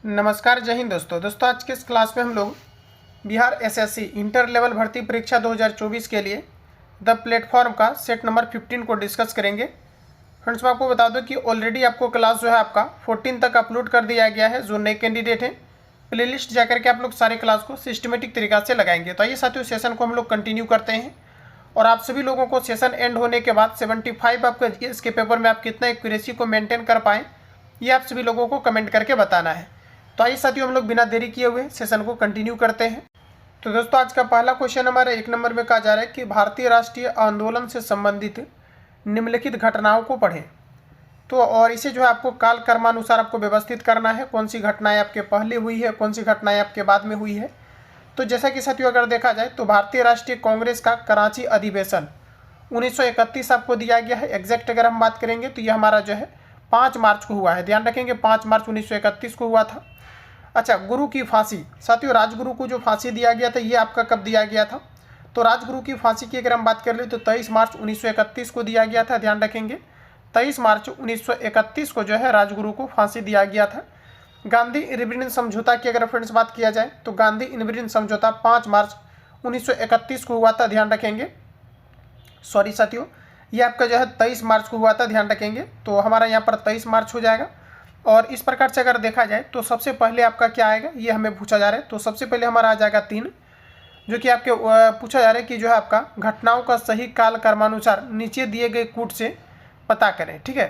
नमस्कार, जय हिंद दोस्तों आज के इस क्लास में हम लोग बिहार एसएससी इंटर लेवल भर्ती परीक्षा 2024 के लिए द प्लेटफॉर्म का सेट नंबर 15 को डिस्कस करेंगे। फ्रेंड्स, मैं आपको बता दूं कि ऑलरेडी आपको क्लास जो है आपका 14 तक अपलोड कर दिया गया है। जो नए कैंडिडेट हैं प्लेलिस्ट जाकर के आप लोग सारे क्लास को सिस्टमेटिक तरीका से लगाएंगे। तो आइए साथियों, सेशन को हम लोग कंटिन्यू करते हैं और आप सभी लोगों को सेशन एंड होने के बाद 75 आपका इसके पेपर में आप कितना एक्यूरेसी को मेंटेन कर पाएँ, ये आप सभी लोगों को कमेंट करके बताना है। तो आइए साथियों, हम लोग बिना देरी किए हुए सेशन को कंटिन्यू करते हैं। तो दोस्तों, आज का पहला क्वेश्चन हमारा 1 नंबर में कहा जा रहा है कि भारतीय राष्ट्रीय आंदोलन से संबंधित निम्नलिखित घटनाओं को पढ़ें। तो और इसे जो है आपको काल कर्मानुसार आपको व्यवस्थित करना है, कौन सी घटनाएं आपके पहले हुई है, कौन सी घटनाएं आपके बाद में हुई है। तो जैसा कि साथियों अगर देखा जाए तो भारतीय राष्ट्रीय कांग्रेस का कराची अधिवेशन 1931 आपको दिया गया है। एग्जैक्ट अगर हम बात करेंगे तो ये हमारा जो है 5 मार्च को हुआ है। ध्यान रखेंगे 5 मार्च 1931 को हुआ था। अच्छा, गुरु की फांसी, साथियों राजगुरु को जो फांसी दिया गया था ये आपका कब दिया गया था? तो राजगुरु की फांसी की अगर हम बात कर ले तो 23 मार्च 1931 को दिया गया था। ध्यान रखेंगे 23 मार्च 1931 को जो है राजगुरु को फांसी दिया गया था। गांधी इरविन समझौता की अगर फ्रेंड्स बात किया जाए तो गांधी इरविन समझौता 5 मार्च 1931 को हुआ था। ध्यान रखेंगे, सॉरी साथियों, ये आपका जो है 23 मार्च को हुआ था। ध्यान रखेंगे, तो हमारा यहाँ पर 23 मार्च हो जाएगा। और इस प्रकार से अगर देखा जाए तो सबसे पहले आपका क्या आएगा, ये हमें पूछा जा रहा है। तो सबसे पहले हमारा आ जाएगा 3, जो कि आपके पूछा जा रहा है कि जो है आपका घटनाओं का सही काल कर्मानुसार नीचे दिए गए कूट से पता करें। ठीक है,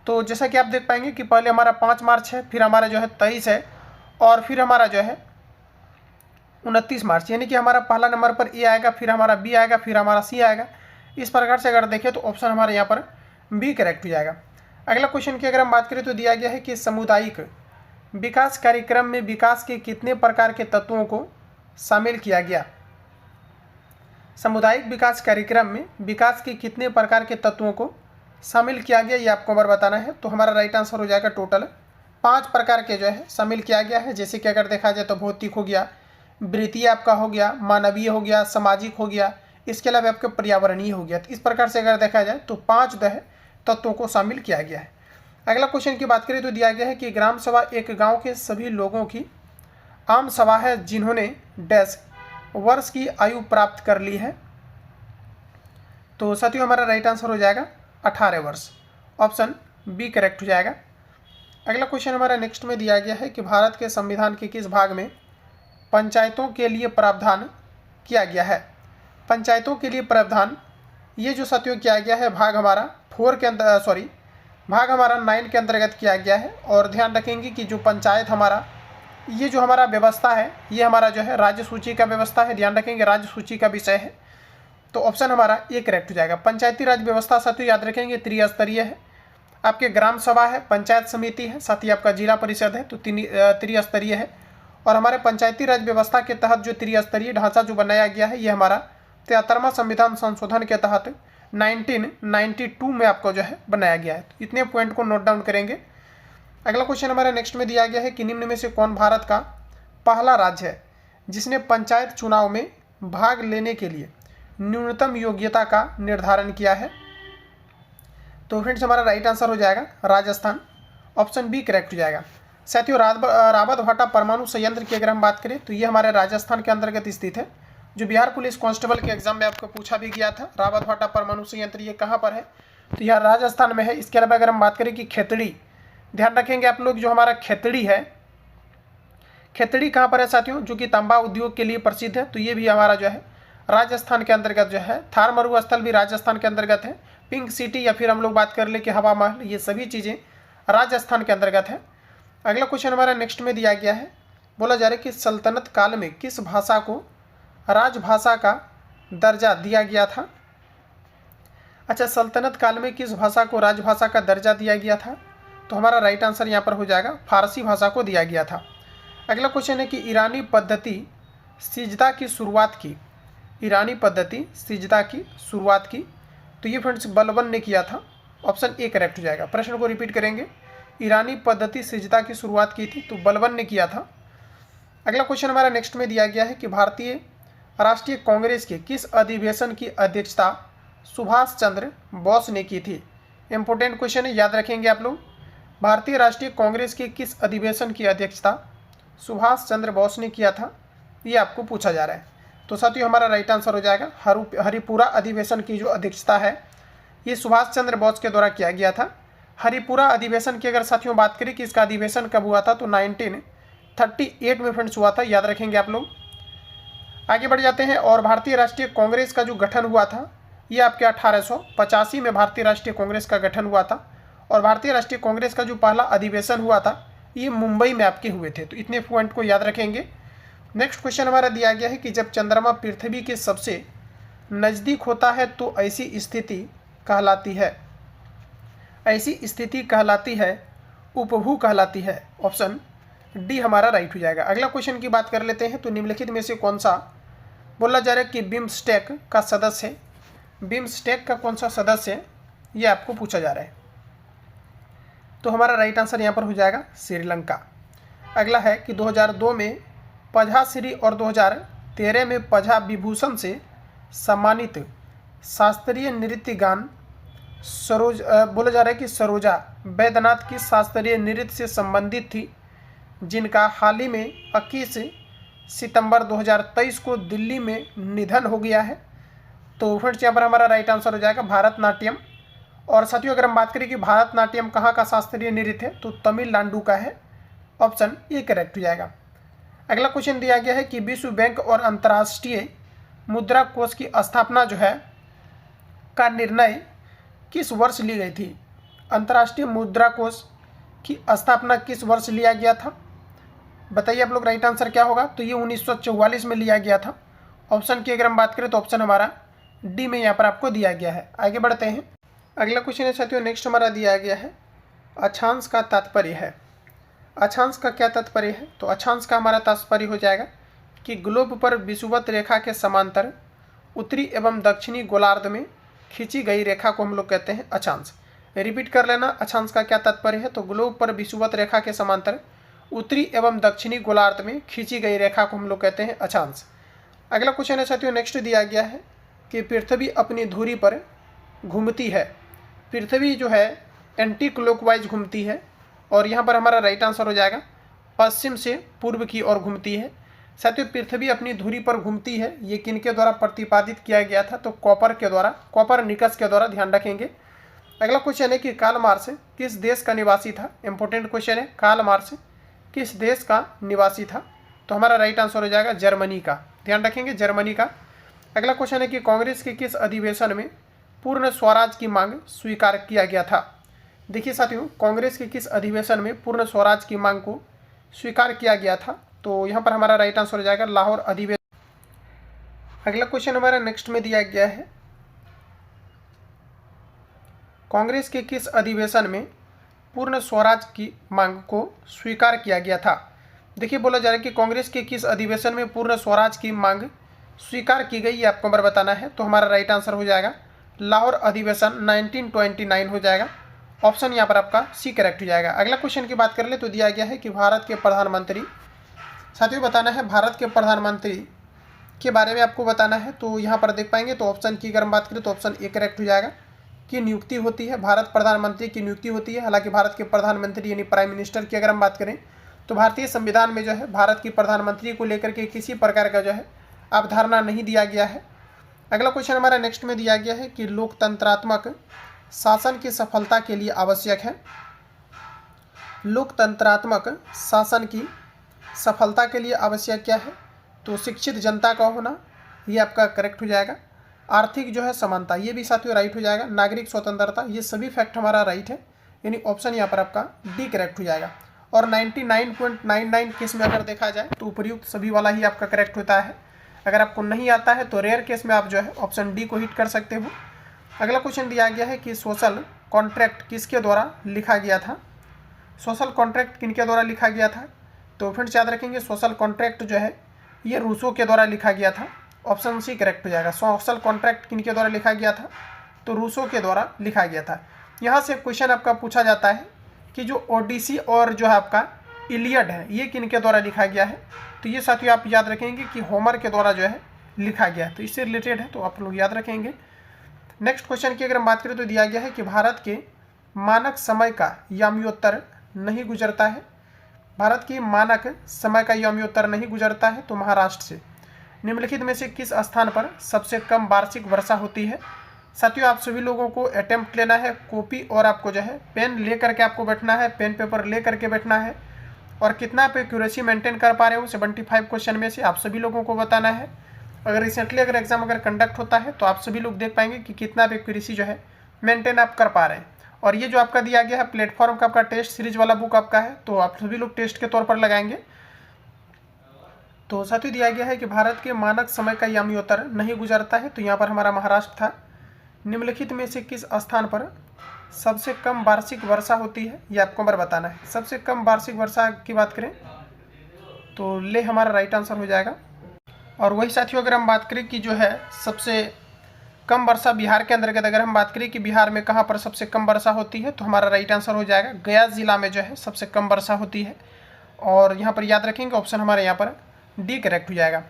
तो जैसा कि आप देख पाएंगे कि पहले हमारा 5 मार्च है, फिर हमारा जो है 23 है और फिर हमारा जो है 29 मार्च, यानी कि हमारा पहला नंबर पर ए आएगा, फिर हमारा बी आएगा, फिर हमारा सी आएगा। इस प्रकार से अगर देखें तो ऑप्शन हमारे यहाँ पर बी करेक्ट हो जाएगा। अगला क्वेश्चन की अगर हम बात करें तो दिया गया है कि सामुदायिक विकास कार्यक्रम में विकास के कितने प्रकार के तत्वों को शामिल किया गया। सामुदायिक विकास कार्यक्रम में विकास के कितने प्रकार के तत्वों को शामिल किया गया, ये आपको हमारा बताना है। तो हमारा राइट आंसर हो जाएगा टोटल 5 प्रकार के जो है शामिल किया गया है। जैसे कि अगर देखा जाए तो भौतिक हो गया, वृत्तीय आपका हो गया, मानवीय हो गया, सामाजिक हो गया, इसके अलावा आपके पर्यावरणीय हो गया। तो इस प्रकार से अगर देखा जाए तो 5 जो है तत्वों को शामिल किया गया है। अगला क्वेश्चन की बात करें तो दिया गया है कि ग्राम सभा एक गांव के सभी लोगों की आम सभा है जिन्होंने डैश वर्ष की आयु प्राप्त कर ली है। तो साथियों हमारा राइट आंसर हो जाएगा 18 वर्ष, ऑप्शन बी करेक्ट हो जाएगा। अगला क्वेश्चन हमारा नेक्स्ट में दिया गया है कि भारत के संविधान के किस भाग में पंचायतों के लिए प्रावधान किया गया है। पंचायतों के लिए प्रावधान ये जो साथियों किया गया है भाग हमारा 4 के अंदर, भाग हमारा 9 के अंतर्गत किया गया है। और ध्यान रखेंगे कि जो पंचायत हमारा ये जो हमारा व्यवस्था है ये हमारा जो है राज्य सूची का व्यवस्था है। ध्यान रखेंगे राज्य सूची का विषय है, तो ऑप्शन हमारा ए करेक्ट हो जाएगा। पंचायती राज व्यवस्था साथियों याद रखेंगे त्रिस्तरीय है। आपके ग्राम सभा है, पंचायत समिति है, साथ ही आपका जिला परिषद है, तो त्रिस्तरीय है। और हमारे पंचायती राज व्यवस्था के तहत जो त्रिस्तरीय ढांचा जो बनाया गया है ये हमारा 73वां संविधान संशोधन के तहत 1992 में आपको जो है बनाया गया है। तो इतने पॉइंट को नोट डाउन करेंगे। अगला क्वेश्चन हमारा नेक्स्ट में दिया गया है कि निम्न में से कौन भारत का पहला राज्य है जिसने पंचायत चुनाव में भाग लेने के लिए न्यूनतम योग्यता का निर्धारण किया है। तो फ्रेंड्स हमारा राइट आंसर हो जाएगा राजस्थान, ऑप्शन बी करेक्ट हो जाएगा। साथियों रावत भाटा परमाणु संयंत्र की अगर हम बात करें तो ये हमारे राजस्थान के अंतर्गत स्थित है। जो बिहार पुलिस कांस्टेबल के एग्जाम में आपको पूछा भी गया था, रावत भाटा परमाणु संयंत्र ये कहाँ पर है, तो यह राजस्थान में है। इसके अलावा अगर हम बात करें कि खेतड़ी, ध्यान रखेंगे आप लोग जो हमारा खेतड़ी है, खेतड़ी कहाँ पर है साथियों, जो कि तांबा उद्योग के लिए प्रसिद्ध है। तो ये भी हमारा जो है राजस्थान के अंतर्गत जो है। थार मरुस्थल भी राजस्थान के अंतर्गत है। पिंक सिटी या फिर हम लोग बात कर ले कि हवा महल, ये सभी चीज़ें राजस्थान के अंतर्गत है। अगला क्वेश्चन हमारा नेक्स्ट में दिया गया है, बोला जा रहा है कि सल्तनत काल में किस भाषा को राजभाषा का दर्जा दिया गया था। अच्छा, सल्तनत काल में किस भाषा को राजभाषा का दर्जा दिया गया था, तो हमारा राइट आंसर यहाँ पर हो जाएगा फारसी भाषा को दिया गया था। अगला क्वेश्चन है कि ईरानी पद्धति सिजदा की शुरुआत की, ईरानी पद्धति सिजदा की शुरुआत की, तो ये फ्रेंड्स बलबन ने किया था, ऑप्शन ए करेक्ट हो जाएगा। प्रश्न को रिपीट करेंगे, ईरानी पद्धति सिजदा की शुरुआत की थी तो बलबन ने किया था। अगला क्वेश्चन हमारा नेक्स्ट में दिया गया है कि भारतीय राष्ट्रीय कांग्रेस के किस अधिवेशन की अध्यक्षता सुभाष चंद्र बोस ने की थी। इंपॉर्टेंट क्वेश्चन है, याद रखेंगे आप लोग। भारतीय राष्ट्रीय कांग्रेस के किस अधिवेशन की अध्यक्षता सुभाष चंद्र बोस ने किया था, ये आपको पूछा जा रहा है। तो साथियों हमारा राइट आंसर हो जाएगा हरिपुरा अधिवेशन की जो अध्यक्षता है ये सुभाष चंद्र बोस के द्वारा किया गया था। हरिपुरा अधिवेशन की अगर साथियों बात करें कि इसका अधिवेशन कब हुआ था तो 1938 में फ्रेंड्स हुआ था, याद रखेंगे आप लोग। आगे बढ़ जाते हैं। और भारतीय राष्ट्रीय कांग्रेस का जो गठन हुआ था ये आपके 1885 में भारतीय राष्ट्रीय कांग्रेस का गठन हुआ था। और भारतीय राष्ट्रीय कांग्रेस का जो पहला अधिवेशन हुआ था ये मुंबई में आपके हुए थे। तो इतने पॉइंट को याद रखेंगे। नेक्स्ट क्वेश्चन हमारा दिया गया है कि जब चंद्रमा पृथ्वी के सबसे नज़दीक होता है तो ऐसी स्थिति कहलाती है, ऐसी स्थिति कहलाती है उपभू कहलाती है। ऑप्शन डी हमारा राइट हो जाएगा। अगला क्वेश्चन की बात कर लेते हैं। तो निम्नलिखित में से कौन सा बोला जा रहा है कि बिम्स्टेक का सदस्य है, बिम्स्टेक का कौन सा सदस्य है ये आपको पूछा जा रहा है। तो हमारा राइट आंसर यहाँ पर हो जाएगा श्रीलंका। अगला है कि 2002 में पद्मश्री और 2013 में पद्म विभूषण से सम्मानित शास्त्रीय नृत्य गान बोला जा रहा है कि सरोजा बैद्यनाथ की शास्त्रीय नृत्य से संबंधित थी, जिनका हाल ही में 21 सितंबर 2023 को दिल्ली में निधन हो गया है। तो फ्रेंड्स यहाँ पर हमारा राइट आंसर हो जाएगा भारतनाट्यम। और साथियों अगर हम बात करें कि भारतनाट्यम कहाँ का शास्त्रीय नृत्य है तो तमिलनाडु का है। ऑप्शन ए करेक्ट हो जाएगा। अगला क्वेश्चन दिया गया है कि विश्व बैंक और अंतर्राष्ट्रीय मुद्रा कोष की स्थापना जो है का निर्णय किस वर्ष ली गई थी। अंतर्राष्ट्रीय मुद्रा कोष की स्थापना किस वर्ष लिया गया था, बताइए आप लोग राइट आंसर क्या होगा। तो ये 1944 में लिया गया था। ऑप्शन की अगर हम बात करें तो ऑप्शन हमारा डी में यहाँ पर आपको दिया गया है। आगे बढ़ते हैं। अगला क्वेश्चन है साथियों नेक्स्ट हमारा दिया गया है अक्षांश का तात्पर्य है। अक्षांश का क्या तात्पर्य है। तो अक्षांश का हमारा तात्पर्य हो जाएगा कि ग्लोब पर विषुवत रेखा के समांतर उत्तरी एवं दक्षिणी गोलार्ध में खींची गई रेखा को हम लोग कहते हैं अक्षांश। रिपीट कर लेना, अक्षांश का क्या तात्पर्य है। तो ग्लोब पर विषुवत रेखा के समांतर उत्तरी एवं दक्षिणी गोलार्ध में खींची गई रेखा को हम लोग कहते हैं अक्षांश। अगला क्वेश्चन है साथियों नेक्स्ट दिया गया है कि पृथ्वी अपनी धुरी पर घूमती है। पृथ्वी जो है एंटी क्लॉकवाइज घूमती है और यहाँ पर हमारा राइट आंसर हो जाएगा पश्चिम से पूर्व की ओर घूमती है। साथियों पृथ्वी अपनी धुरी पर घूमती है ये किनके द्वारा प्रतिपादित किया गया था तो कॉपरनिकस के द्वारा, ध्यान रखेंगे। अगला क्वेश्चन है कि कार्ल मार्क्स किस देश का निवासी था। इंपॉर्टेंट क्वेश्चन है, कार्ल मार्क्स किस देश का निवासी था। तो हमारा राइट आंसर हो जाएगा जर्मनी का, ध्यान रखेंगे जर्मनी का। अगला क्वेश्चन है कि कांग्रेस के किस अधिवेशन में पूर्ण स्वराज की मांग स्वीकार किया गया था। देखिए साथियों कांग्रेस के किस अधिवेशन में पूर्ण स्वराज की मांग को स्वीकार किया गया था। तो यहाँ पर हमारा राइट आंसर हो जाएगा लाहौर अधिवेशन। अगला क्वेश्चन हमारा नेक्स्ट में दिया गया है कांग्रेस के किस अधिवेशन में पूर्ण स्वराज की मांग को स्वीकार किया गया था। देखिए बोला जा रहा है कि कांग्रेस के किस अधिवेशन में पूर्ण स्वराज की मांग स्वीकार की गई, ये आपको नंबर बताना है। तो हमारा राइट आंसर हो जाएगा लाहौर अधिवेशन 1929 हो जाएगा। ऑप्शन यहाँ पर आपका सी करेक्ट हो जाएगा। अगला क्वेश्चन की बात कर ले तो दिया गया है कि भारत के प्रधानमंत्री, साथियों बताना है भारत के प्रधानमंत्री के बारे में आपको बताना है। तो यहाँ पर देख पाएंगे तो ऑप्शन की अगर हम बात करें तो ऑप्शन ए करेक्ट हो जाएगा कि नियुक्ति होती है, भारत प्रधानमंत्री की नियुक्ति होती है। हालांकि भारत के प्रधानमंत्री यानी प्राइम मिनिस्टर की अगर हम बात करें तो भारतीय संविधान में जो है भारत की प्रधानमंत्री को लेकर के किसी प्रकार का जो है अवधारणा नहीं दिया गया है। अगला क्वेश्चन हमारा नेक्स्ट में दिया गया है कि लोकतंत्रात्मक शासन की सफलता के लिए आवश्यक है। लोकतंत्रात्मक शासन की सफलता के लिए आवश्यक क्या है। तो शिक्षित जनता का होना, ये आपका करेक्ट हो जाएगा। आर्थिक जो है समानता, ये भी साथियों राइट हो जाएगा। नागरिक स्वतंत्रता, ये सभी फैक्ट हमारा राइट है, यानी ऑप्शन यहाँ पर आपका डी करेक्ट हो जाएगा। और 99.99 केस में अगर देखा जाए तो उपयुक्त सभी वाला ही आपका करेक्ट होता है। अगर आपको नहीं आता है तो रेयर केस में आप जो है ऑप्शन डी को हिट कर सकते हो। अगला क्वेश्चन दिया गया है कि सोशल कॉन्ट्रैक्ट किसके द्वारा लिखा गया था। सोशल कॉन्ट्रैक्ट किनके द्वारा लिखा गया था। तो फ्रेंड्स याद रखेंगे सोशल कॉन्ट्रैक्ट जो है ये रूसो के द्वारा लिखा गया था। ऑप्शन सी करेक्ट हो जाएगा। सोशल कॉन्ट्रैक्ट किनके द्वारा लिखा गया था तो रूसो के द्वारा लिखा गया था। यहाँ से क्वेश्चन आपका पूछा जाता है कि जो ओडिसी और जो है आपका इलियड है ये किनके द्वारा लिखा गया है। तो ये साथियों आप याद रखेंगे कि होमर के द्वारा जो है लिखा गया है, तो इससे रिलेटेड है तो आप लोग याद रखेंगे। नेक्स्ट क्वेश्चन की अगर हम बात करें तो दिया गया है कि भारत के मानक समय का याम्योत्तर नहीं गुजरता है। भारत की मानक समय का योम्योत्तर नहीं गुजरता है तो महाराष्ट्र से। निम्नलिखित में से किस स्थान पर सबसे कम वार्षिक वर्षा होती है। साथियों आप सभी लोगों को अटेम्प्ट लेना है, कॉपी और आपको जो है पेन ले करके आपको बैठना है, पेन पेपर ले करके बैठना है और कितना आप एक्यूरेसी मेंटेन कर पा रहे हो 75 क्वेश्चन में से आप सभी लोगों को बताना है। अगर रिसेंटली अगर एग्जाम अगर कंडक्ट होता है तो आप सभी लोग देख पाएंगे कि कितना आप एक्यूरेसी जो है मेंटेन आप कर पा रहे हैं। और ये जो आपका दिया गया है प्लेटफॉर्म का आपका टेस्ट सीरीज वाला बुक आपका है, तो आप सभी लोग टेस्ट के तौर पर लगाएंगे। तो साथियों दिया गया है कि भारत के मानक समय का याम्योत्तर नहीं गुजरता है, तो यहाँ पर हमारा महाराष्ट्र था। निम्नलिखित में से किस स्थान पर सबसे कम वार्षिक वर्षा होती है, ये आपको बार बताना है। सबसे कम वार्षिक वर्षा की बात करें तो ले हमारा राइट आंसर हो जाएगा। और वही साथियों अगर हम बात करें कि जो है सबसे कम वर्षा बिहार के अंतर्गत अगर हम बात करें कि बिहार में कहाँ पर सबसे कम वर्षा होती है, तो हमारा राइट आंसर हो जाएगा गया जिला में जो है सबसे कम वर्षा होती है। और यहाँ पर याद रखेंगे ऑप्शन हमारे यहाँ पर डी करेक्ट हो जाएगा।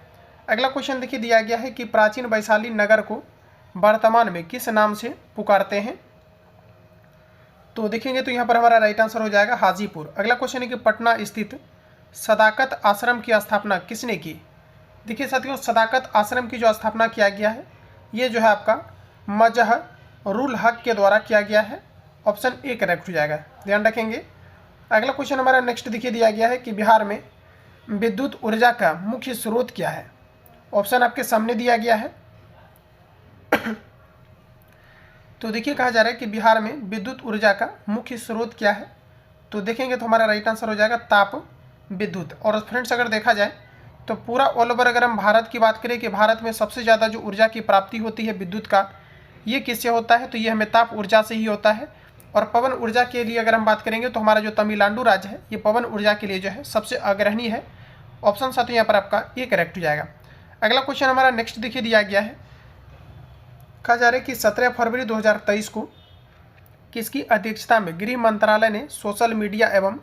अगला क्वेश्चन देखिए दिया गया है कि प्राचीन वैशाली नगर को वर्तमान में किस नाम से पुकारते हैं। तो देखेंगे तो यहाँ पर हमारा राइट आंसर हो जाएगा हाजीपुर। अगला क्वेश्चन है कि पटना स्थित सदाकत आश्रम की स्थापना किसने की। देखिए साथियों सदाकत आश्रम की जो स्थापना किया गया है ये जो है आपका मजहरुल हक के द्वारा किया गया है। ऑप्शन ए करेक्ट हो जाएगा, ध्यान रखेंगे। अगला क्वेश्चन हमारा नेक्स्ट देखिए दिया गया है कि बिहार में विद्युत ऊर्जा का मुख्य स्रोत क्या है। ऑप्शन आपके सामने दिया गया है। तो देखिए कहा जा रहा है कि बिहार में विद्युत ऊर्जा का मुख्य स्रोत क्या है, तो देखेंगे तो हमारा राइट आंसर हो जाएगा ताप विद्युत। और फ्रेंड्स अगर देखा जाए तो पूरा ऑल ओवर अगर हम भारत की बात करें कि भारत में सबसे ज़्यादा जो ऊर्जा की प्राप्ति होती है विद्युत का, ये किससे होता है, तो ये हमें ताप ऊर्जा से ही होता है। और पवन ऊर्जा के लिए अगर हम बात करेंगे तो हमारा जो तमिलनाडु राज्य है ये पवन ऊर्जा के लिए जो है सबसे अग्रणी है। ऑप्शन साथ यहाँ पर आपका ये करेक्ट हो जाएगा। अगला क्वेश्चन हमारा नेक्स्ट देखिए दिया गया है, कहा जा रहा है कि 17 फरवरी 2023 को किसकी अध्यक्षता में गृह मंत्रालय ने सोशल मीडिया एवं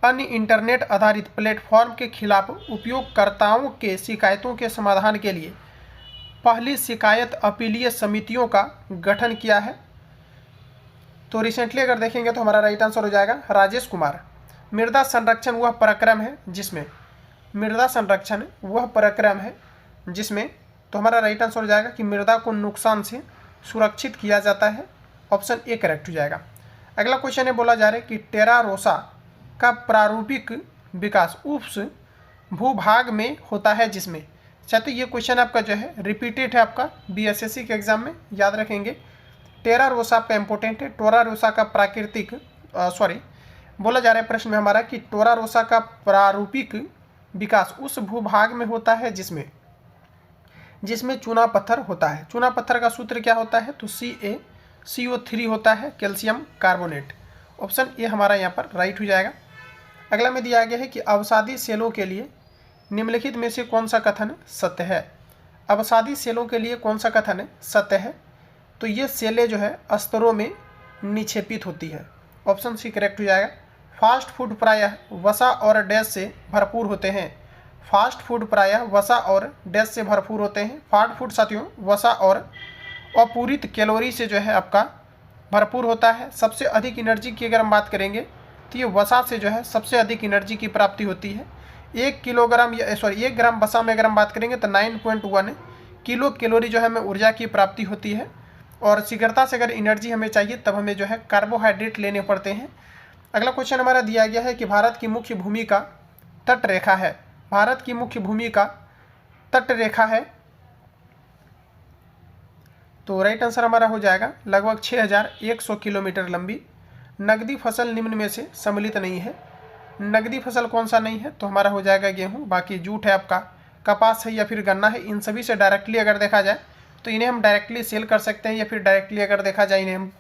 अन्य इंटरनेट आधारित प्लेटफॉर्म के खिलाफ उपयोगकर्ताओं के शिकायतों के समाधान के लिए पहली शिकायत अपीलीय समितियों का गठन किया है। तो रिसेंटली अगर देखेंगे तो हमारा राइट आंसर हो जाएगा राजेश कुमार। मृदा संरक्षण वह प्रक्रम है जिसमें मृदा संरक्षण वह प्रक्रम है जिसमें तो हमारा राइट आंसर हो जाएगा कि मृदा को नुकसान से सुरक्षित किया जाता है। ऑप्शन ए करेक्ट हो जाएगा। अगला क्वेश्चन है बोला जा रहा है कि टेरा रोसा का प्रारूपिक विकास उस भूभाग में होता है जिसमें। चाहे ये क्वेश्चन आपका जो है रिपीटेड है आपका बीएसएससी के एग्जाम में, याद रखेंगे। टेरा रोसा आपका इंपॉर्टेंट है। टोरा रोसा का प्राकृतिक बोला जा रहा है प्रश्न में हमारा कि टोरा रोसा का प्रारूपिक विकास उस भूभाग में होता है जिसमें चूना पत्थर होता है। चूना पत्थर का सूत्र क्या होता है, तो CaCO3 होता है, कैल्शियम कार्बोनेट। ऑप्शन ए हमारा यहाँ पर राइट हो जाएगा। अगला में दिया गया है कि अवसादी सेलों के लिए निम्नलिखित में से कौन सा कथन सत्य है। अवसादी सेलों के लिए कौन सा कथन सत्य है, तो ये सेलें जो है स्तरों में निक्षेपित होती है। ऑप्शन सी करेक्ट हो जाएगा। फास्ट फूड प्रायः वसा और डैश से भरपूर होते हैं। फास्ट फूड प्रायः वसा और डैश से भरपूर होते हैं। फास्ट फूड साथियों वसा और अपूरित कैलोरी से जो है आपका भरपूर होता है। सबसे अधिक एनर्जी की अगर हम बात करेंगे तो ये वसा से जो है सबसे अधिक एनर्जी की प्राप्ति होती है। 1 ग्राम वसा में अगर हम बात करेंगे तो 9.1 किलो कैलोरी जो है हमें ऊर्जा की प्राप्ति होती है। और शीघ्रता से अगर एनर्जी हमें चाहिए तब हमें जो है कार्बोहाइड्रेट लेने पड़ते हैं। अगला क्वेश्चन हमारा दिया गया है कि भारत की मुख्य भूमि का तट रेखा है। भारत की मुख्य भूमि का तट रेखा है, तो राइट आंसर हमारा हो जाएगा लगभग 6100 किलोमीटर लंबी। नकदी फसल निम्न में से सम्मिलित नहीं है। नकदी फसल कौन सा नहीं है, तो हमारा हो जाएगा गेहूं। बाकी जूट है आपका, कपास है या फिर गन्ना है। इन सभी से डायरेक्टली अगर देखा जाए तो इन्हें हम डायरेक्टली सेल कर सकते हैं, या फिर डायरेक्टली अगर देखा जाए इन्हें हम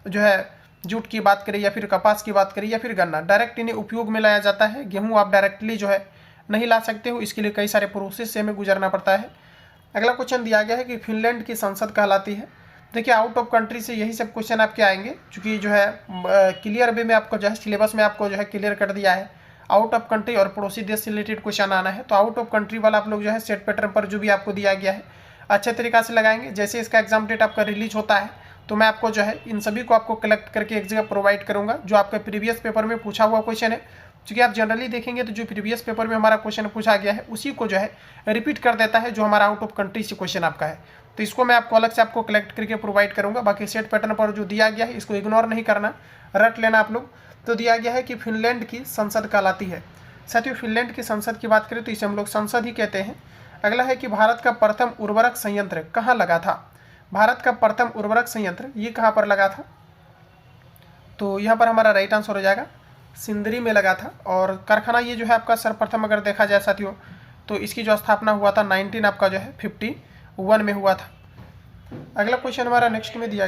जो है जूट की बात करें या फिर कपास की बात करें या फिर गन्ना, डायरेक्ट इन्हें उपयोग में लाया जाता है। गेहूँ आप डायरेक्टली जो है नहीं ला सकते हो, इसके लिए कई सारे प्रोसेस से हमें गुजरना पड़ता है। अगला क्वेश्चन दिया गया है कि फिनलैंड की संसद कहलाती है। देखिए आउट ऑफ कंट्री से यही सब क्वेश्चन आपके आएंगे, चूँकि जो है क्लियर वे में आपको जो है सिलेबस में आपको जो है क्लियर कर दिया है आउट ऑफ कंट्री और पड़ोसी देश से रिलेटेड क्वेश्चन आना है। तो आउट ऑफ कंट्री वाला आप लोग जो है सेट पैटर्न पर जो भी आपको दिया गया है अच्छे तरीक़ा से लगाएंगे। जैसे इसका एग्जाम डेट आपका रिलीज होता है तो मैं आपको जो है इन सभी को आपको कलेक्ट करके एक जगह प्रोवाइड करूँगा। जो आपके प्रीवियस पेपर में पूछा हुआ क्वेश्चन है क्योंकि आप जनरली देखेंगे तो जो प्रीवियस पेपर में हमारा क्वेश्चन पूछा गया है उसी को जो है रिपीट कर देता है, जो हमारा आउट ऑफ कंट्री से क्वेश्चन आपका है। तो इसको मैं आपको अलग से आपको कलेक्ट करके प्रोवाइड करूंगा। बाकी सेट पैटर्न पर जो दिया गया है इसको इग्नोर नहीं करना, रट लेना आप लोग। तो दिया गया है कि फिनलैंड की संसद कहलाती है। साथियों फिनलैंड की संसद की बात करें तो इसे हम लोग संसद ही कहते हैं। अगला है कि भारत का प्रथम उर्वरक संयंत्र कहाँ लगा था। भारत का प्रथम उर्वरक संयंत्र ये कहाँ पर लगा था, तो यहाँ पर हमारा राइट आंसर हो जाएगा सिंदरी में लगा था। और कारखाना ये जो है आपका सर्वप्रथम अगर देखा जाए साथियों तो इसकी जो स्थापना हुआ था 19 आपका जो है 51 में हुआ था। अगला क्वेश्चन हमारा नेक्स्ट में दिया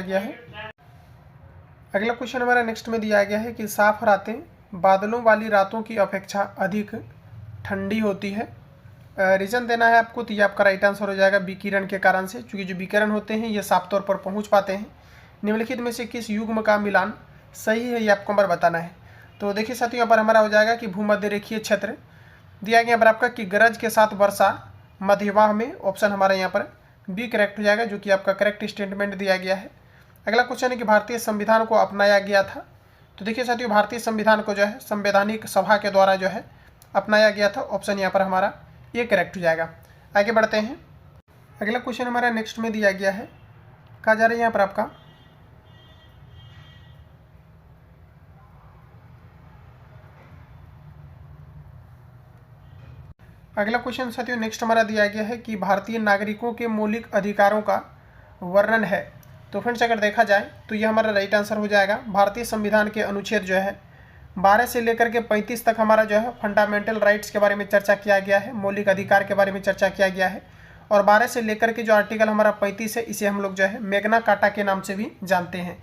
गया है कि साफ रातें बादलों वाली रातों की अपेक्षा अधिक ठंडी होती है। रीज़न देना है आपको, तो ये आपका राइट आंसर हो जाएगा विकिरण के कारण से, क्योंकि जो विकिरण होते हैं ये साफ तौर पर पहुंच पाते हैं। निम्नलिखित में से किस युग्म का मिलान सही है ये आपको नंबर बताना है। तो देखिए साथियों यहाँ पर हमारा हो जाएगा कि भूमध्य रेखीय क्षेत्र दिया गया पर आपका कि गरज के साथ वर्षा मध्यमाह में, ऑप्शन हमारा यहाँ पर बी करेक्ट हो जाएगा, जो कि आपका करेक्ट स्टेटमेंट दिया गया है। अगला क्वेश्चन है कि भारतीय संविधान को अपनाया गया था। तो देखिए साथियों भारतीय संविधान को जो है संवैधानिक सभा के द्वारा जो है अपनाया गया था, ऑप्शन यहाँ पर हमारा ये करेक्ट हो जाएगा। आगे बढ़ते हैं। अगला क्वेश्चन हमारा नेक्स्ट में दिया गया है, कहा जा रहा है यहाँ पर आपका अगला क्वेश्चन साथियों नेक्स्ट हमारा दिया गया है कि भारतीय नागरिकों के मौलिक अधिकारों का वर्णन है। तो फ्रेंड्स अगर देखा जाए तो ये हमारा राइट आंसर हो जाएगा। भारतीय संविधान के अनुच्छेद जो है 12 से लेकर के 35 तक हमारा जो है फंडामेंटल राइट्स के बारे में चर्चा किया गया है, मौलिक अधिकार के बारे में चर्चा किया गया है। और 12 से लेकर के जो आर्टिकल हमारा 35 है इसे हम लोग जो है मैग्ना कार्टा के नाम से भी जानते हैं।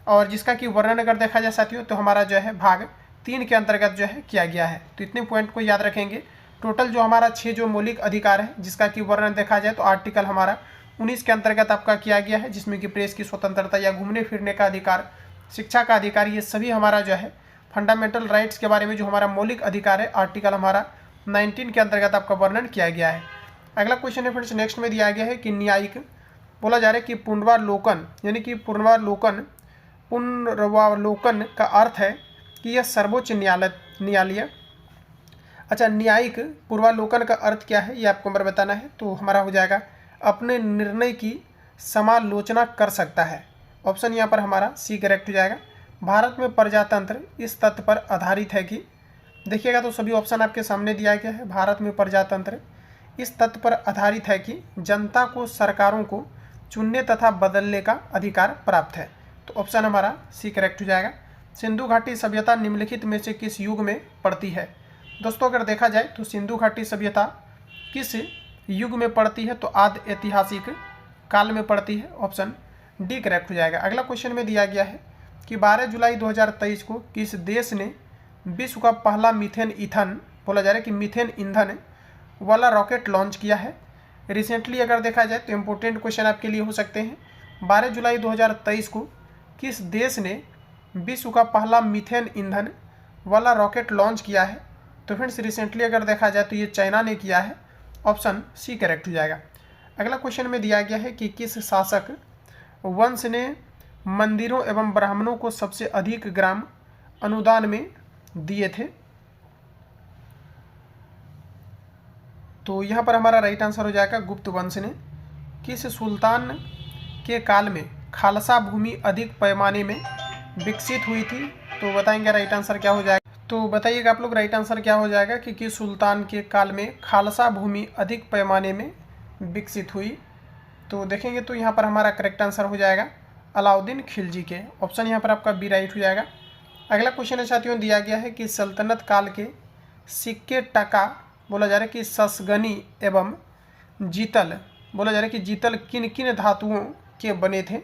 और जिसका कि वर्णन अगर देखा जाए साथियों तो हमारा जो है भाग 3 के अंतर्गत जो है किया गया है। तो इतने पॉइंट को याद रखेंगे। टोटल जो हमारा 6 जो मौलिक अधिकार है जिसका कि वर्णन देखा जाए तो आर्टिकल हमारा 19 के अंतर्गत आपका किया गया है, जिसमें कि प्रेस की स्वतंत्रता या घूमने फिरने का अधिकार, शिक्षा का अधिकार, ये सभी हमारा जो है फंडामेंटल राइट्स के बारे में जो हमारा मौलिक अधिकार है आर्टिकल हमारा 19 के अंतर्गत आपका वर्णन किया गया है। अगला क्वेश्चन है फ्रेंड्स नेक्स्ट में दिया गया है कि न्यायिक बोला जा रहा है कि पुनर्वालोकन यानी कि पुनर्वालोकन का अर्थ है कि यह सर्वोच्च न्यायालय अच्छा न्यायिक पूर्वालोकन का अर्थ क्या है ये आपको नंबर बताना है। तो हमारा हो जाएगा अपने निर्णय की समालोचना कर सकता है, ऑप्शन यहाँ पर हमारा सी करेक्ट हो जाएगा। भारत में प्रजातंत्र इस तथ्य पर आधारित है कि देखिएगा तो सभी ऑप्शन आपके सामने दिया गया है। भारत में प्रजातंत्र इस तथ्य पर आधारित है कि जनता को सरकारों को चुनने तथा बदलने का अधिकार प्राप्त है, तो ऑप्शन हमारा सी करेक्ट हो जाएगा। सिंधु घाटी सभ्यता निम्नलिखित में से किस युग में पड़ती है। दोस्तों अगर देखा जाए तो सिंधु घाटी सभ्यता किस युग में पड़ती है, तो आदि ऐतिहासिक काल में पड़ती है, ऑप्शन डी करेक्ट हो जाएगा। अगला क्वेश्चन में दिया गया है कि 12 जुलाई 2023 को किस देश ने विश्व का पहला मीथेन ईंधन बोला जा रहा है कि मीथेन ईंधन वाला रॉकेट लॉन्च किया है। रिसेंटली अगर देखा जाए तो इम्पोर्टेंट क्वेश्चन आपके लिए हो सकते हैं। 12 जुलाई 2023 को किस देश ने विश्व का पहला मीथेन ईंधन वाला रॉकेट लॉन्च किया है। तो फ्रेंड्स रिसेंटली अगर देखा जाए तो ये चाइना ने किया है, ऑप्शन सी करेक्ट हो जाएगा। अगला क्वेश्चन में दिया गया है कि किस शासक वंश ने मंदिरों एवं ब्राह्मणों को सबसे अधिक ग्राम अनुदान में दिए थे। तो यहाँ पर हमारा राइट आंसर हो जाएगा गुप्त वंश ने। किस सुल्तान के काल में खालसा भूमि अधिक पैमाने में विकसित हुई थी। तो बताएंगे राइट आंसर क्या हो जाएगा। तो बताइएगा आप लोग राइट आंसर क्या हो जाएगा कि किस सुल्तान के काल में खालसा भूमि अधिक पैमाने में विकसित हुई। तो देखेंगे तो यहाँ पर हमारा करेक्ट आंसर हो जाएगा अलाउद्दीन खिलजी के, ऑप्शन यहाँ पर आपका बी राइट हो जाएगा। अगला क्वेश्चन है साथियों दिया गया है कि सल्तनत काल के सिक्के टका बोला जा रहा है कि ससगनी एवं जीतल बोला जा रहा है कि जीतल किन किन धातुओं के बने थे।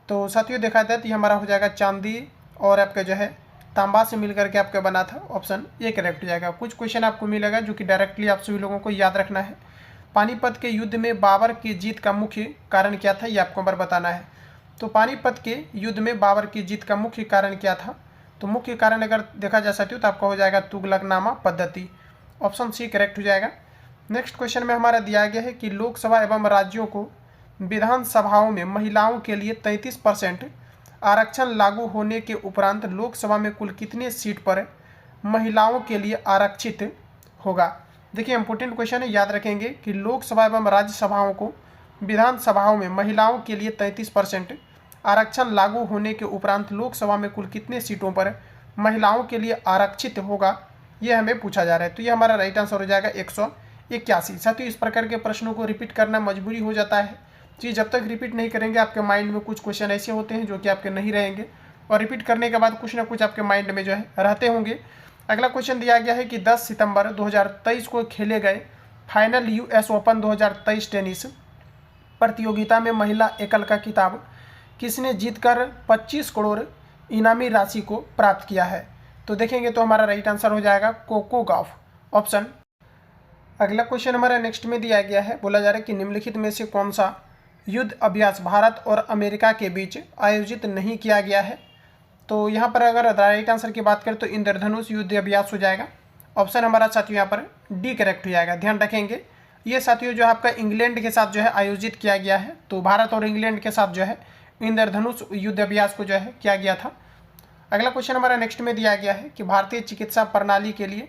तो साथियों देखा जाए तो ये हमारा हो जाएगा चांदी और आपका जो है तांबा से मिलकर के आपका बना था, ऑप्शन ए करेक्ट हो जाएगा। कुछ क्वेश्चन आपको मिलेगा जो कि डायरेक्टली आप सभी लोगों को याद रखना है। पानीपत के युद्ध में बाबर की जीत का मुख्य कारण क्या था ये आपको नंबर बताना है। तो पानीपत के युद्ध में बाबर की जीत का मुख्य कारण क्या था। तो मुख्य कारण अगर देखा जा सकती हो तो आपका हो जाएगा तुगलकनामा पद्धति, ऑप्शन सी करेक्ट हो जाएगा। नेक्स्ट क्वेश्चन में हमारा दिया गया है कि लोकसभा एवं राज्यों को विधानसभाओं में महिलाओं के लिए 33% आरक्षण लागू होने के उपरांत लोकसभा में कुल कितने सीट पर महिलाओं के लिए आरक्षित होगा। देखिए इंपॉर्टेंट क्वेश्चन है, याद रखेंगे कि लोकसभा एवं राज्यसभाओं को विधानसभाओं में महिलाओं के लिए 33% आरक्षण लागू होने के उपरांत लोकसभा में कुल कितने सीटों पर महिलाओं के लिए आरक्षित होगा, ये हमें पूछा जा रहा है। तो ये हमारा राइट आंसर हो जाएगा 181। साथियों इस प्रकार के प्रश्नों को रिपीट करना मजबूरी हो जाता है, जी जब तक रिपीट नहीं करेंगे आपके माइंड में कुछ क्वेश्चन ऐसे होते हैं जो कि आपके नहीं रहेंगे, और रिपीट करने के बाद कुछ ना कुछ आपके माइंड में जो है रहते होंगे। अगला क्वेश्चन दिया गया है कि 10 सितंबर 2023 को खेले गए फाइनल यूएस ओपन 2023 टेनिस प्रतियोगिता में महिला एकल का खिताब किसने जीतकर 25 करोड़ इनामी राशि को प्राप्त किया है। तो देखेंगे तो हमारा राइट आंसर हो जाएगा कोको गॉफ ऑप्शन। अगला क्वेश्चन हमारा नेक्स्ट में दिया गया है, बोला जा रहा है कि निम्नलिखित में से कौन सा युद्ध अभ्यास भारत और अमेरिका के बीच आयोजित नहीं किया गया है। तो यहाँ पर अगर राइट आंसर की बात करें तो इंद्रधनुष युद्ध अभ्यास हो जाएगा। ऑप्शन हमारा साथियों यहाँ पर डी करेक्ट हो जाएगा। ध्यान रखेंगे ये साथियों जो है आपका इंग्लैंड के साथ जो है आयोजित किया गया है। तो भारत और इंग्लैंड के साथ जो है इंद्रधनुष युद्ध अभ्यास को जो है किया गया था। अगला क्वेश्चन हमारा नेक्स्ट में दिया गया है कि भारतीय चिकित्सा प्रणाली के लिए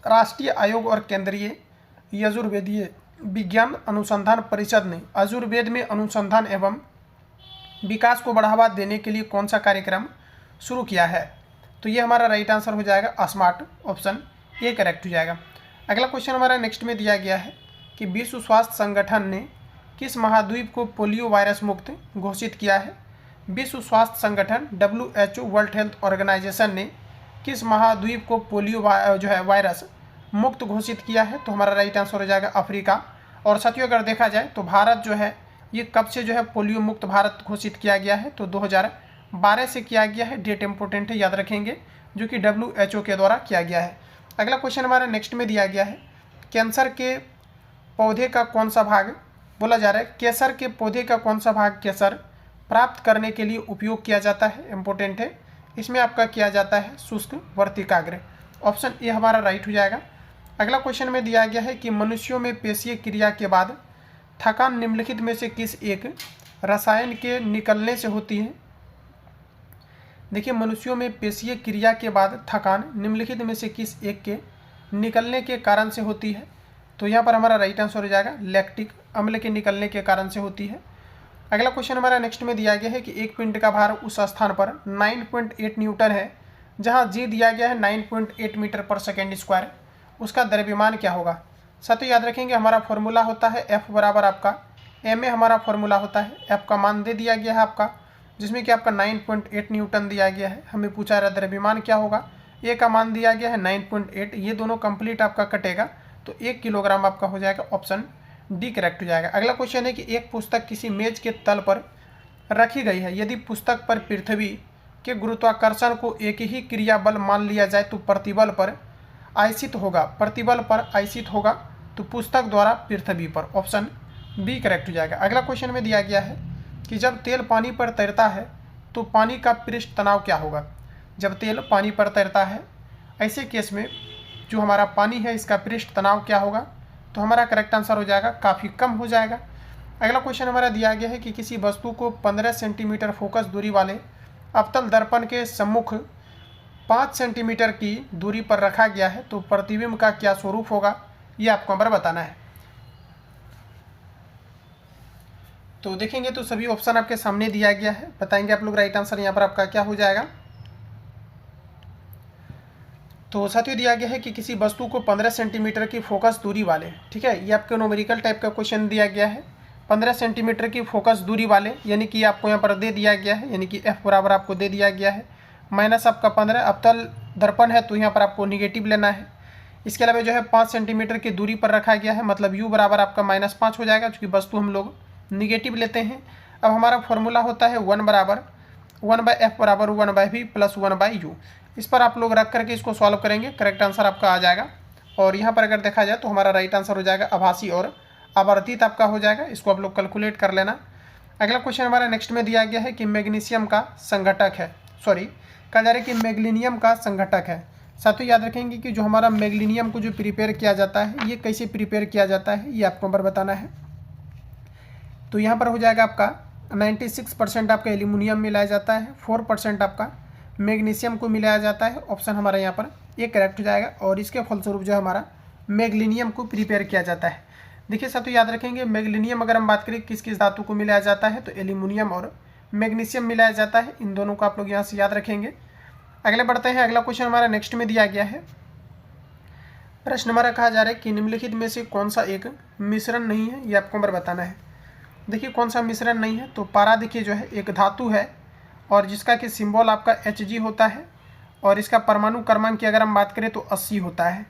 राष्ट्रीय आयोग और केंद्रीय यजुर्वेदीय विज्ञान अनुसंधान परिषद ने आयुर्वेद में अनुसंधान एवं विकास को बढ़ावा देने के लिए कौन सा कार्यक्रम शुरू किया है। तो ये हमारा राइट आंसर हो जाएगा स्मार्ट, ऑप्शन ए करेक्ट हो जाएगा। अगला क्वेश्चन हमारा नेक्स्ट में दिया गया है कि विश्व स्वास्थ्य संगठन ने किस महाद्वीप को पोलियो वायरस मुक्त घोषित किया है। विश्व स्वास्थ्य संगठन WHO वर्ल्ड हेल्थ ऑर्गेनाइजेशन ने किस महाद्वीप को पोलियो जो है वायरस मुक्त घोषित किया है। तो हमारा राइट आंसर हो जाएगा अफ्रीका। और साथियों अगर देखा जाए तो भारत जो है ये कब से जो है पोलियो मुक्त भारत घोषित किया गया है, तो 2012 से किया गया है। डेट इंपॉर्टेंट है, याद रखेंगे, जो कि WHO के द्वारा किया गया है। अगला क्वेश्चन हमारा नेक्स्ट में दिया गया है, कैंसर के पौधे का कौन सा भाग, बोला जा रहा है केसर के पौधे का कौन सा भाग केसर प्राप्त करने के लिए उपयोग किया जाता है। इंपॉर्टेंट है, इसमें आपका किया जाता है शुष्क वर्तिकाग्र। ऑप्शन ए हमारा राइट हो जाएगा। अगला क्वेश्चन में दिया गया है कि मनुष्यों में पेशीय क्रिया के बाद थकान निम्नलिखित में से किस एक रसायन के निकलने से होती है। देखिए मनुष्यों में पेशीय क्रिया के बाद थकान निम्नलिखित में से किस एक के निकलने के कारण से होती है। तो यहाँ पर हमारा राइट आंसर हो जाएगा लैक्टिक अम्ल के निकलने के कारण से होती है। अगला क्वेश्चन हमारा नेक्स्ट में दिया गया है कि एक पिंड का भार उस स्थान पर 9.8 न्यूटन है जहाँ जी दिया गया है 9.8 मीटर पर सेकेंड स्क्वायर, उसका द्रव्यमान क्या होगा। साथियों याद रखेंगे हमारा फॉर्मूला होता है F बराबर आपका ma हमारा फॉर्मूला होता है। F का मान दे दिया गया है आपका, जिसमें कि आपका 9.8 न्यूटन दिया गया है। हमें पूछा रहा द्रव्यमान क्या होगा, A का मान दिया गया है 9.8, ये दोनों कंप्लीट आपका कटेगा तो 1 किलोग्राम आपका हो जाएगा। ऑप्शन डी करेक्ट हो जाएगा। अगला क्वेश्चन है कि एक पुस्तक किसी मेज के तल पर रखी गई है, यदि पुस्तक पर पृथ्वी के गुरुत्वाकर्षण को एक ही क्रिया बल मान लिया जाए तो प्रतिबल पर आयसित होगा, प्रतिबल पर आयसित होगा तो पुस्तक द्वारा पृथ्वी पर। ऑप्शन बी करेक्ट हो जाएगा। अगला क्वेश्चन में दिया गया है कि जब तेल पानी पर तैरता है तो पानी का पृष्ठ तनाव क्या होगा। जब तेल पानी पर तैरता है ऐसे केस में जो हमारा पानी है इसका पृष्ठ तनाव क्या होगा। तो हमारा करेक्ट आंसर हो जाएगा काफ़ी कम हो जाएगा। अगला क्वेश्चन हमारा दिया गया है कि किसी वस्तु को 15 सेंटीमीटर फोकस दूरी वाले अवतल दर्पण के सम्मुख 5 सेंटीमीटर की दूरी पर रखा गया है, तो प्रतिबिंब का क्या स्वरूप होगा, ये आपको हमारा बताना है। तो देखेंगे तो सभी ऑप्शन आपके सामने दिया गया है, बताएंगे आप लोग राइट आंसर यहाँ पर आपका क्या हो जाएगा। तो साथियों दिया गया है कि किसी वस्तु को 15 सेंटीमीटर की फोकस दूरी वाले, ठीक है, ये आपके न्यूमेरिकल टाइप का क्वेश्चन दिया गया है। 15 सेंटीमीटर की फोकस दूरी वाले यानी कि आपको यहाँ पर दे दिया गया है, यानी कि F बराबर आपको दे दिया गया है माइनस आपका 15, अवतल दर्पण है तो यहाँ पर आपको निगेटिव लेना है। इसके अलावा जो है 5 सेंटीमीटर की दूरी पर रखा गया है, मतलब U बराबर आपका -5 हो जाएगा, क्योंकि वस्तु हम लोग निगेटिव लेते हैं। अब हमारा फॉर्मूला होता है 1 बराबर 1/F बराबर 1/V प्लस 1/U। इस पर आप लोग रख करके इसको सॉल्व करेंगे, करेक्ट आंसर आपका आ जाएगा। और यहाँ पर अगर देखा जाए तो हमारा राइट आंसर हो जाएगा आभासी और आवर्तित आपका हो जाएगा, इसको आप लोग कैलकुलेट कर लेना। अगला क्वेश्चन हमारा नेक्स्ट में दिया गया है कि मैग्नीशियम का संघटक है, कहा जा रहा है कि मैग्नीनियम का संघटक है। साथ ही याद रखेंगे कि जो हमारा मैग्नीनियम को जो प्रिपेयर किया जाता है ये कैसे प्रिपेयर किया जाता है ये आपको पर बताना है। तो यहाँ पर हो जाएगा आपका 96% आपका एल्यूमिनियम मिलाया जाता है, 4% आपका मैग्नीशियम को मिलाया जाता है। ऑप्शन हमारा यहाँ पर ये करेक्ट हो जाएगा। और इसके फलस्वरूप जो है हमारा मैग्नीशियम को प्रिपेयर किया जाता है। देखिए साथियों याद रखेंगे, मैग्नीशियम अगर हम बात करें किस किस धातु को मिलाया जाता है तो एल्यूमिनियम और मैग्नीशियम मिलाया जाता है। इन दोनों को आप लोग यहाँ से याद रखेंगे। अगले बढ़ते हैं। अगला क्वेश्चन हमारा नेक्स्ट में दिया गया है। प्रश्न हमारा कहा जा रहा है कि निम्नलिखित में से कौन सा एक मिश्रण नहीं है, ये आपको नंबर बताना है। देखिए कौन सा मिश्रण नहीं है, तो पारा देखिए जो है एक धातु है और जिसका कि सिंबल आपका Hg होता है और इसका परमाणु क्रमांक की अगर हम बात करें तो 80 होता है।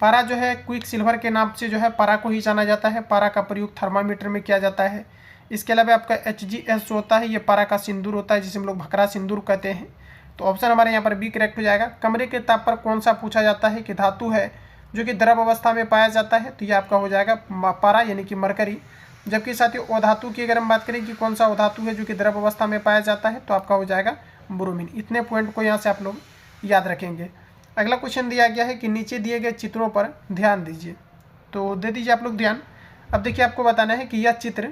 पारा जो है क्विक सिल्वर के नाम से जो है पारा को ही जाना जाता है। पारा का प्रयोग थर्मामीटर में किया जाता है। इसके अलावा आपका HgS जो होता है ये पारा का सिंदूर होता है, जिसे हम लोग भकरा सिंदूर कहते हैं। तो ऑप्शन हमारे यहाँ पर बी करेक्ट हो जाएगा। कमरे के ताप पर कौन सा पूछा जाता है कि धातु है जो कि द्रव अवस्था में पाया जाता है, तो ये आपका हो जाएगा पारा यानी कि मरकरी। जबकि साथियों अधातु की अगर हम बात करें कि कौन सा अधातु है जो कि द्रव अवस्था में पाया जाता है, तो आपका हो जाएगा ब्रोमीन। इतने पॉइंट को यहाँ से आप लोग याद रखेंगे। अगला क्वेश्चन दिया गया है कि नीचे दिए गए चित्रों पर ध्यान दीजिए, तो दे दीजिए आप लोग ध्यान। अब देखिए आपको बताना है कि यह चित्र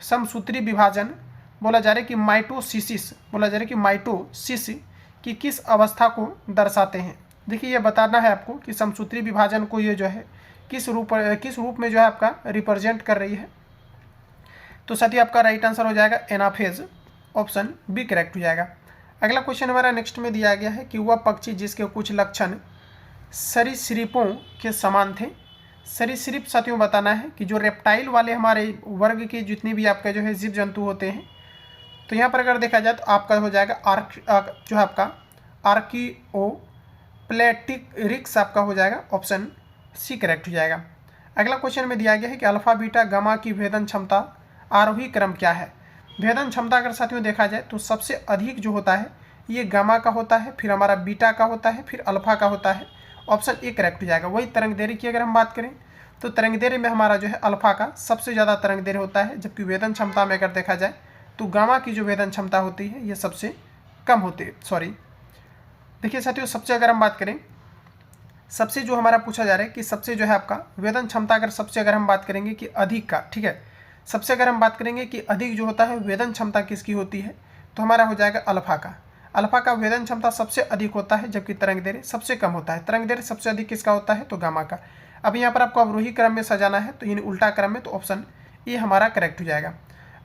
समसूत्री विभाजन बोला जा रहा है कि माइटोसिस बोला जा रहा है कि माइटोसिस की किस अवस्था को दर्शाते हैं। देखिए ये बताना है आपको कि समसूत्री विभाजन को ये जो है किस रूप में जो है आपका रिप्रेजेंट कर रही है। तो साथियों आपका राइट आंसर हो जाएगा एनाफेज। ऑप्शन बी करेक्ट हो जाएगा। अगला क्वेश्चन हमारा नेक्स्ट में दिया गया है कि वह पक्षी जिसके कुछ लक्षण सरीसृपों के समान थे। सरीसृप साथियों बताना है कि जो रेप्टाइल वाले हमारे वर्ग के जितने भी आपके जो है जीव जंतु होते हैं, तो यहाँ पर अगर देखा जाए तो आपका हो जाएगा जो है आपका आर्कियोप्लेटिरिक्स आपका हो जाएगा। ऑप्शन सी करेक्ट हो जाएगा। अगला क्वेश्चन में दिया गया है कि अल्फा बीटा गामा की भेदन क्षमता आरोही क्रम क्या है। भेदन क्षमता अगर साथियों देखा जाए तो सबसे अधिक जो होता है ये गामा का होता है, फिर हमारा बीटा का होता है, फिर अल्फा का होता है। ऑप्शन ए करेक्ट हो जाएगा। वही तरंग दैर्घ्य की अगर हम बात करें तो तरंग दैर्घ्य में हमारा जो है अल्फा का सबसे ज़्यादा तरंग दैर्घ्य होता है, जबकि वेदन क्षमता में अगर देखा जाए तो गामा की जो वेदन क्षमता होती है ये सबसे कम होती है। देखिए साथियों सबसे अगर हम बात करें, सबसे जो हमारा पूछा जा रहा है कि सबसे जो है आपका वेदन क्षमता अगर सबसे अगर हम बात करेंगे कि अधिक का, ठीक है, सबसे अगर हम बात करेंगे कि अधिक जो होता है वेदन क्षमता किसकी होती है, तो हमारा हो जाएगा अल्फा का। अल्फा का वेदन क्षमता सबसे अधिक होता है, जबकि तरंग दैर्घ्य सबसे कम होता है। तरंग दैर्घ्य सबसे अधिक किसका होता है, तो गामा का। अब यहाँ पर आपको अवरोही क्रम में सजाना है, तो यानी उल्टा क्रम में, तो ऑप्शन ए हमारा करेक्ट हो जाएगा।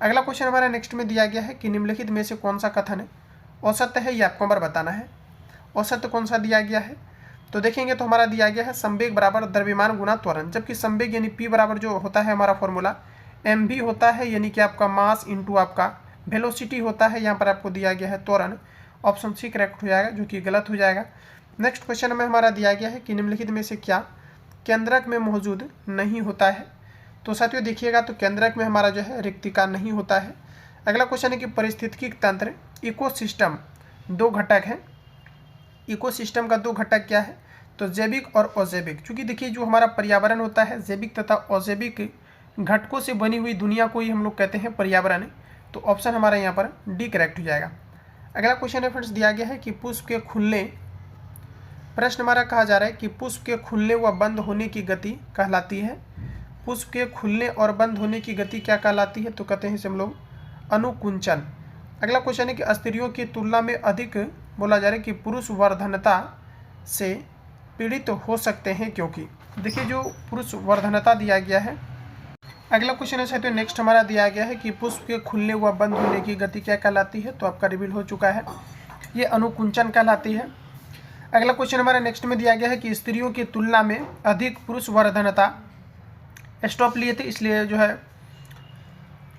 अगला क्वेश्चन हमारा नेक्स्ट में दिया गया है कि निम्नलिखित में से कौन सा कथन औसत्य है, ये आपको नंबर बताना है। औसत्य कौन सा दिया गया है, तो देखेंगे तो हमारा दिया गया है संवेग बराबर द्रव्यमान गुना त्वरण, जबकि संवेग यानी पी बराबर जो होता है हमारा फॉर्मूला एम भी होता है, यानी कि आपका मास इंटू आपका वेलोसिटी होता है। यहाँ पर आपको दिया गया है त्वरण। ऑप्शन सी करेक्ट हो जाएगा, जो कि गलत हो जाएगा। नेक्स्ट क्वेश्चन में हमारा दिया गया है कि निम्नलिखित में से क्या केंद्रक में मौजूद नहीं होता है। तो साथियों देखिएगा तो केंद्रक में हमारा जो है रिक्तिका नहीं होता है। अगला क्वेश्चन है कि पारिस्थितिकी तंत्र इकोसिस्टम दो घटक हैं। इकोसिस्टम का दो घटक क्या है, तो जैविक और अजैविक। चूँकि देखिए जो हमारा पर्यावरण होता है जैविक तथा अजैविक घटकों से बनी हुई दुनिया को ही हम लोग कहते हैं पर्यावरण। तो ऑप्शन हमारा यहाँ पर डी करेक्ट हो जाएगा। अगला क्वेश्चन है फ्रेंड्स दिया गया है कि पुष्प के खुलने, प्रश्न हमारा कहा जा रहा है कि पुष्प के खुलने व बंद होने की गति कहलाती है। पुष्प के खुलने और बंद होने की गति क्या कहलाती है, तो कहते हैं इसे हम लोग अनुकुंचन। अगला क्वेश्चन है कि स्त्रियों की तुलना में अधिक बोला जा रहा है कि पुरुष वर्धनता से पीड़ित हो सकते हैं क्योंकि। देखिए जो पुरुष वर्धनता दिया गया है। अगला क्वेश्चन है साथियों नेक्स्ट हमारा दिया गया है कि पुष्प के खुलने व बंद होने की गति क्या कहलाती है, तो आपका रिवील हो चुका है, ये अनुकुंचन कहलाती है। अगला क्वेश्चन हमारा नेक्स्ट में दिया गया है कि स्त्रियों की तुलना में अधिक पुरुष वर्धनता, स्टॉप लिए थे इसलिए जो है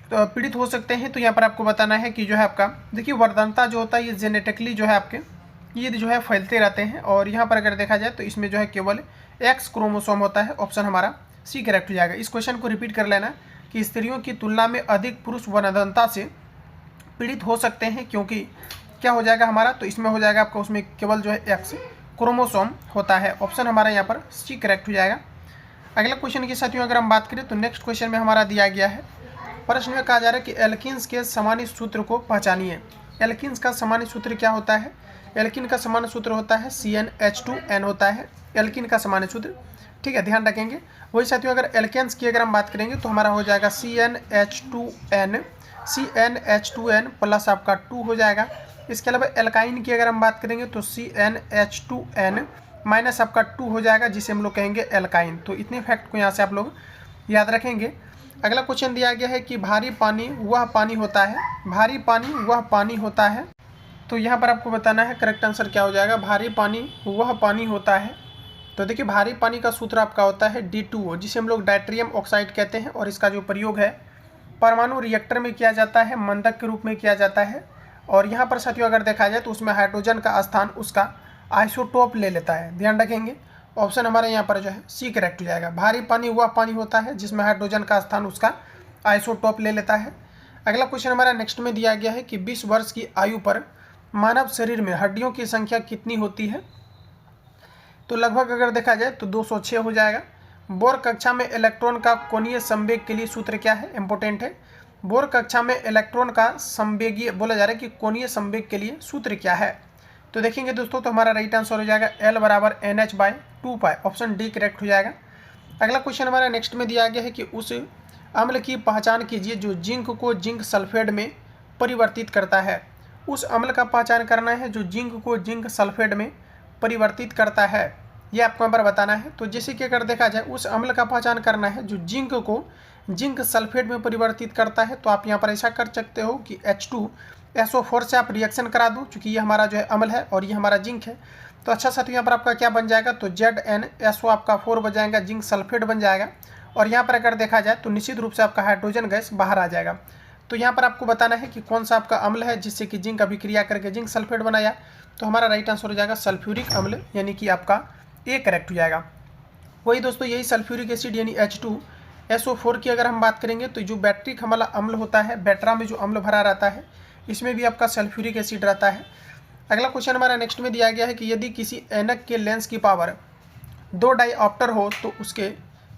तो पीड़ित हो सकते हैं। तो यहाँ पर आपको बताना है कि जो है आपका देखिए वर्धनता जो होता है ये जेनेटिकली जो है आपके ये जो है फैलते रहते हैं, और यहाँ पर अगर देखा जाए तो इसमें जो है केवल एक्स क्रोमोसोम होता है। ऑप्शन हमारा सी करेक्ट हो जाएगा। इस क्वेश्चन को रिपीट कर लेना कि स्त्रियों की तुलना में अधिक पुरुष वर्धनता से पीड़ित हो सकते हैं क्योंकि क्या हो जाएगा हमारा, तो इसमें हो जाएगा आपका उसमें केवल जो है एक्स क्रोमोसोम होता है। ऑप्शन हमारा यहाँ पर सी करेक्ट हो जाएगा। अगला क्वेश्चन की साथियों अगर हम बात करें तो नेक्स्ट क्वेश्चन में हमारा दिया गया है, प्रश्न में कहा जा रहा है कि एल्किन्स के सामान्य सूत्र को पहचानिए। एल्किन्स का सामान्य सूत्र क्या होता है, एल्किन का सामान्य सूत्र होता है CnH2n होता है एल्किन का सामान्य सूत्र, ठीक है, ध्यान रखेंगे। वही साथियों अगर एल्केन्स की अगर हम बात करेंगे तो हमारा हो जाएगा CnH2n प्लस आपका 2 हो जाएगा, इसके अलावा एल्काइन की अगर हम बात करेंगे तो CnH2n माइनस आपका 2 हो जाएगा, जिसे हम लोग कहेंगे एल्काइन। तो इतने फैक्ट को यहाँ से आप लोग याद रखेंगे। अगला क्वेश्चन दिया गया है कि भारी पानी वह पानी होता है, भारी पानी वह पानी होता है। तो यहाँ पर आपको बताना है करेक्ट आंसर क्या हो जाएगा, भारी पानी वह पानी होता है। तो देखिए भारी पानी का सूत्र आपका होता है D2O, जिसे हम लोग डायट्रियम ऑक्साइड कहते हैं, और इसका जो प्रयोग है परमाणु रिएक्टर में किया जाता है, मंदक के रूप में किया जाता है। और यहाँ पर साथियों अगर देखा जाए तो उसमें हाइड्रोजन का स्थान उसका आइसोटोप ले लेता है, ध्यान रखेंगे। ऑप्शन हमारे यहाँ पर जो है सी करेक्ट हो जाएगा, भारी पानी वह पानी होता है जिसमें हाइड्रोजन का स्थान उसका आइसोटोप ले लेता है। अगला क्वेश्चन हमारा नेक्स्ट में दिया गया है कि 20 वर्ष की आयु पर मानव शरीर में हड्डियों की संख्या कितनी होती है। तो लगभग अगर देखा जाए तो 206 हो जाएगा। बोर कक्षा में इलेक्ट्रॉन का कोणीय संवेग के लिए सूत्र क्या है, इंपॉर्टेंट है। बोर कक्षा में इलेक्ट्रॉन का संवेगीय बोला जा रहा है कि कोणीय संवेग के लिए सूत्र क्या है। तो देखेंगे दोस्तों तो हमारा राइट आंसर हो जाएगा L बराबर NH/2π, ऑप्शन डी करेक्ट हो जाएगा। अगला क्वेश्चन हमारा नेक्स्ट में दिया गया है कि उस अम्ल की पहचान कीजिए जो जिंक को जिंक सल्फेट में परिवर्तित करता है। उस अम्ल का पहचान करना है जो जिंक को जिंक सल्फेट में परिवर्तित करता है, ये आपको यहाँ पर बताना है। तो जैसे कि अगर देखा जाए उस अम्ल का पहचान करना है जो जिंक को जिंक सल्फेट में परिवर्तित करता है, तो आप यहाँ पर ऐसा कर सकते हो कि H2SO4 से आप रिएक्शन करा दो, चूँकि ये हमारा जो है अम्ल है और ये हमारा जिंक है। तो अच्छा साथ यहाँ पर आपका क्या बन जाएगा, तो ZnSO आपका 4 बन जाएगा, जिंक सल्फेट बन जाएगा। और यहाँ पर अगर देखा जाए तो निश्चित रूप से आपका हाइड्रोजन गैस बाहर आ जाएगा। तो यहाँ पर आपको बताना है कि कौन सा आपका अम्ल है जिससे कि जिंक अभिक्रिया करके जिंक सल्फेट बनाया। तो हमारा राइट आंसर हो जाएगा सल्फ्यूरिक अम्ल, यानी कि आपका ए करेक्ट हो जाएगा। वही दोस्तों यही सल्फ्यूरिक एसिड यानी H2SO4 की अगर हम बात करेंगे तो जो बैटरिक हमारा अम्ल होता है, बैटरा में जो अम्ल भरा रहता है, इसमें भी आपका सल्फ्यूरिक एसिड रहता है। अगला क्वेश्चन हमारा नेक्स्ट में दिया गया है कि यदि किसी ऐनक के लेंस की पावर 2 डाईऑप्टर हो तो उसके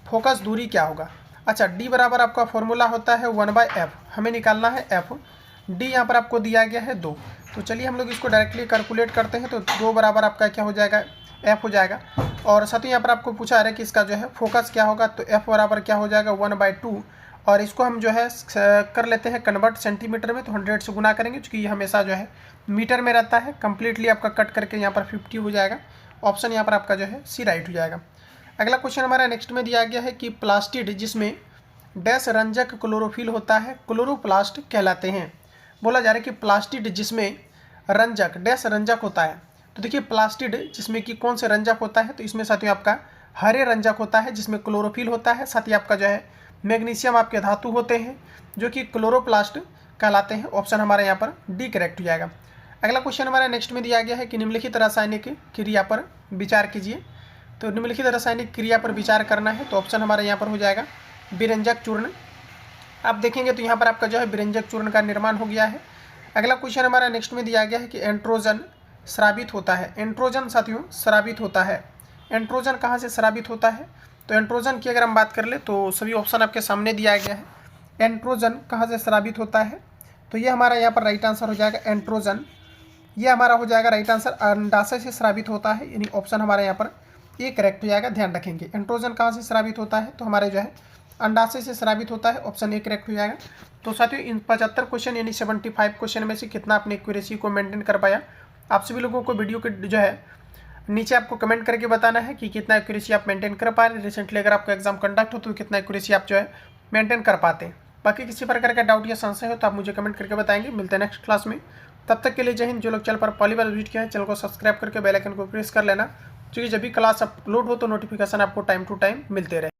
फोकस दूरी क्या होगा। अच्छा, डी बराबर आपका फॉर्मूला होता है 1/f, हमें निकालना है f। डी यहाँ पर आपको दिया गया है 2। तो चलिए हम लोग इसको डायरेक्टली कैलकुलेट करते हैं। तो 2 बराबर आपका क्या हो जाएगा, f हो जाएगा। और साथ ही यहाँ पर आपको पूछा है कि इसका जो है फोकस क्या होगा, तो f बराबर क्या हो जाएगा 1/2। और इसको हम जो है कर लेते हैं कन्वर्ट सेंटीमीटर में, तो 100 से गुना करेंगे क्योंकि ये हमेशा जो है मीटर में रहता है। कंप्लीटली आपका कट करके यहाँ पर 50 हो जाएगा। ऑप्शन यहाँ पर आपका जो है सी राइट हो जाएगा। अगला क्वेश्चन हमारा नेक्स्ट में दिया गया है कि प्लास्टिड जिसमें डैश रंजक क्लोरोफिल होता है क्लोरोप्लास्ट कहलाते हैं। बोला जा रहा है कि प्लास्टिड जिसमें रंजक डैश रंजक होता है। तो देखिए प्लास्टिड जिसमें कि कौन से रंजक होता है, तो इसमें साथियों आपका हरे रंजक होता है जिसमें क्लोरोफिल होता है। साथ ही आपका जो है मैग्नीशियम आपके धातु होते हैं जो कि क्लोरोप्लास्ट कहलाते हैं। ऑप्शन हमारा यहाँ पर डी करेक्ट हो जाएगा। अगला क्वेश्चन हमारा नेक्स्ट में दिया गया है कि निम्नलिखित रासायनिक क्रिया पर विचार कीजिए। तो निम्नलिखित रासायनिक क्रिया पर विचार करना है, तो ऑप्शन हमारा यहाँ पर हो जाएगा विरंजक चूर्ण। आप देखेंगे तो यहाँ पर आपका जो है विरंजक चूर्ण का निर्माण हो गया है। अगला क्वेश्चन हमारा नेक्स्ट में दिया गया है कि एंट्रोजन स्रावित होता है। एंट्रोजन साथियों स्रावित होता है। एंट्रोजन कहाँ से स्रावित होता है, तो एंट्रोजन की अगर हम बात कर ले तो सभी ऑप्शन आपके सामने दिया गया है। एंट्रोजन कहाँ से स्रावित होता है, तो ये हमारा यहाँ पर राइट आंसर हो जाएगा एंट्रोजन। ये हमारा हो जाएगा राइट आंसर अंडाशय से स्रावित होता है, यानी ऑप्शन हमारा यहाँ पर ये करेक्ट हो जाएगा। ध्यान रखेंगे एंट्रोजन कहाँ से स्रावित होता है, तो हमारे जो है अंडाशय से स्रावित होता है। ऑप्शन ए करेक्ट हो जाएगा। तो साथियों इन 75 क्वेश्चन यानी 75 क्वेश्चन में से कितना अपनी एक्यूरेसी को मेंटेन कर पाया, आप सभी लोगों को वीडियो के जो है नीचे आपको कमेंट करके बताना है कि कितना एक्यूरेसी आप मेंटेन कर पा रहे हैं। रिसेंटली अगर आपका एग्जाम कंडक्ट हो तो कितना एक्यूरेसी आप जो है मेंटेन कर पाते हैं। बाकी किसी प्रकार का डाउट या संशय हो तो आप मुझे कमेंट करके बताएंगे। मिलते हैं नेक्स्ट क्लास में, तब तक के लिए जय हिंद। जो लोग चैनल पर पहली बार विजिट किया है चैनल को सब्सक्राइब करके बेल आइकन को प्रेस कर लेना, क्योंकि जब भी क्लास अपलोड हो तो नोटिफिकेशन आपको टाइम टू टाइम मिलते रहे।